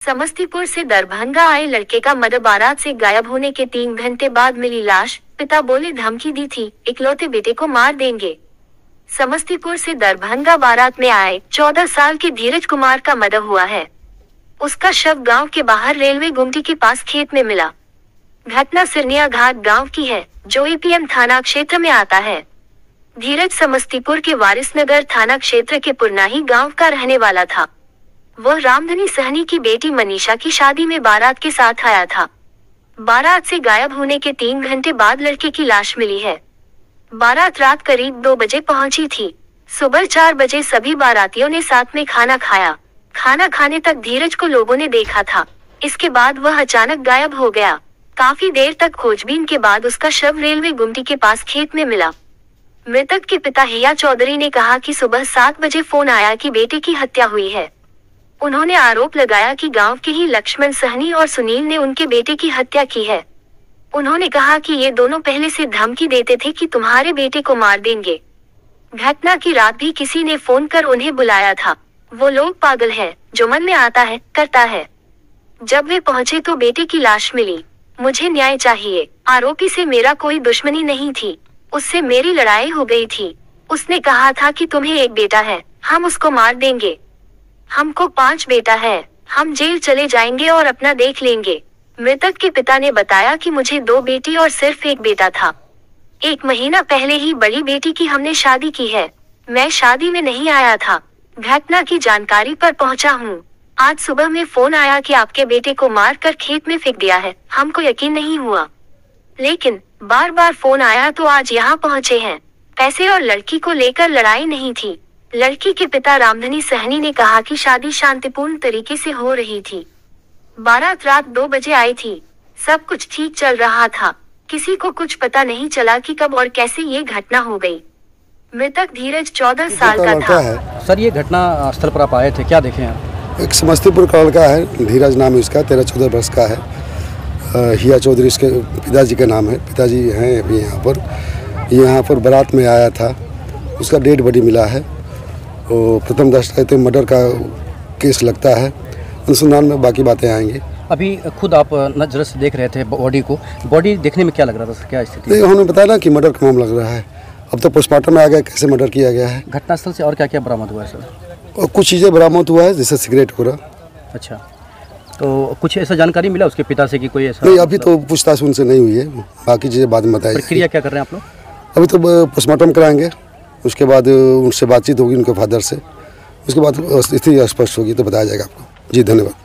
समस्तीपुर से दरभंगा आए लड़के का मद बारात से गायब होने के 3 घंटे बाद मिली लाश। पिता बोले धमकी दी थी, इकलौते बेटे को मार देंगे। समस्तीपुर से दरभंगा बारात में आए 14 साल के धीरज कुमार का मद हुआ है। उसका शव गांव के बाहर रेलवे गुमटी के पास खेत में मिला। घटना सिरनिया घाट गांव की है, जो एपीएम थाना क्षेत्र में आता है। धीरज समस्तीपुर के वारिसनगर थाना क्षेत्र के पुरनाही गांव का रहने वाला था। वह रामधनी सहनी की बेटी मनीषा की शादी में बारात के साथ आया था। बारात से गायब होने के 3 घंटे बाद लड़के की लाश मिली है। बारात रात करीब 2 बजे पहुंची थी। सुबह 4 बजे सभी बारातियों ने साथ में खाना खाया। खाना खाने तक धीरज को लोगों ने देखा था। इसके बाद वह अचानक गायब हो गया। काफी देर तक खोजबीन के बाद उसका शव रेलवे गुमटी के पास खेत में मिला। मृतक के पिता हिया चौधरी ने कहा कि सुबह 7 बजे फोन आया कि बेटे की हत्या हुई है। उन्होंने आरोप लगाया कि गांव के ही लक्ष्मण सहनी और सुनील ने उनके बेटे की हत्या की है। उन्होंने कहा कि ये दोनों पहले से धमकी देते थे कि तुम्हारे बेटे को मार देंगे। घटना की रात भी किसी ने फोन कर उन्हें बुलाया था। वो लोग पागल है, जो मन में आता है करता है। जब वे पहुंचे तो बेटे की लाश मिली। मुझे न्याय चाहिए। आरोपी से मेरा कोई दुश्मनी नहीं थी, उससे मेरी लड़ाई हो गई थी। उसने कहा था कि तुम्हें एक बेटा है, हम उसको मार देंगे। हमको 5 बेटा है, हम जेल चले जाएंगे और अपना देख लेंगे। मृतक के पिता ने बताया कि मुझे 2 बेटी और सिर्फ एक बेटा था। 1 महीना पहले ही बड़ी बेटी की हमने शादी की है। मैं शादी में नहीं आया था। घटना की जानकारी पर पहुंचा हूँ। आज सुबह में फोन आया कि आपके बेटे को मार कर खेत में फेंक दिया है। हमको यकीन नहीं हुआ, लेकिन बार बार फोन आया तो आज यहाँ पहुँचे हैं। पैसे और लड़की को लेकर लड़ाई नहीं थी। लड़की के पिता रामधनी सहनी ने कहा कि शादी शांतिपूर्ण तरीके से हो रही थी। बारात रात 2 बजे आई थी। सब कुछ ठीक चल रहा था। किसी को कुछ पता नहीं चला कि कब और कैसे ये घटना हो गई। मृतक धीरज 14 साल का था। सर, ये घटना स्थल पर आप आए थे, क्या देखे आप? एक समस्तीपुर का लड़का है, धीरज नाम है उसका, 13-14 वर्ष का है। हिया चौधरी इसके पिताजी का नाम है। पिताजी हैं अभी यहाँ पर बारात में आया था। उसका डेड बॉडी मिला है। वो प्रथम दृष्टया मर्डर का केस लगता है। अनुसंधान में बाकी बातें आएंगी। अभी खुद आप नजर से देख रहे थे बॉडी को। बॉडी देखने में क्या लग रहा था सर, क्या स्थिति? नहीं, उन्होंने बताया ना कि मर्डर का मामला लग रहा है। अब तो पोस्टमार्टम में आ गया कैसे मर्डर किया गया है। घटनास्थल से और क्या क्या बरामद हुआ है सर? और कुछ चीज़ें बरामद हुआ है, जैसे सिगरेट वगैरह। अच्छा, तो कुछ ऐसा जानकारी मिला उसके पिता से कि कोई ऐसा? नहीं, अभी तो पूछताछ उनसे नहीं हुई है। बाकी चीज़ें बाद में बताई। प्रक्रिया क्या कर रहे हैं आप लोग? अभी तो पोस्टमार्टम कराएंगे, उसके बाद उनसे बातचीत होगी उनके फादर से। उसके बाद स्थिति स्पष्ट होगी तो बताया जाएगा आपको। जी, धन्यवाद।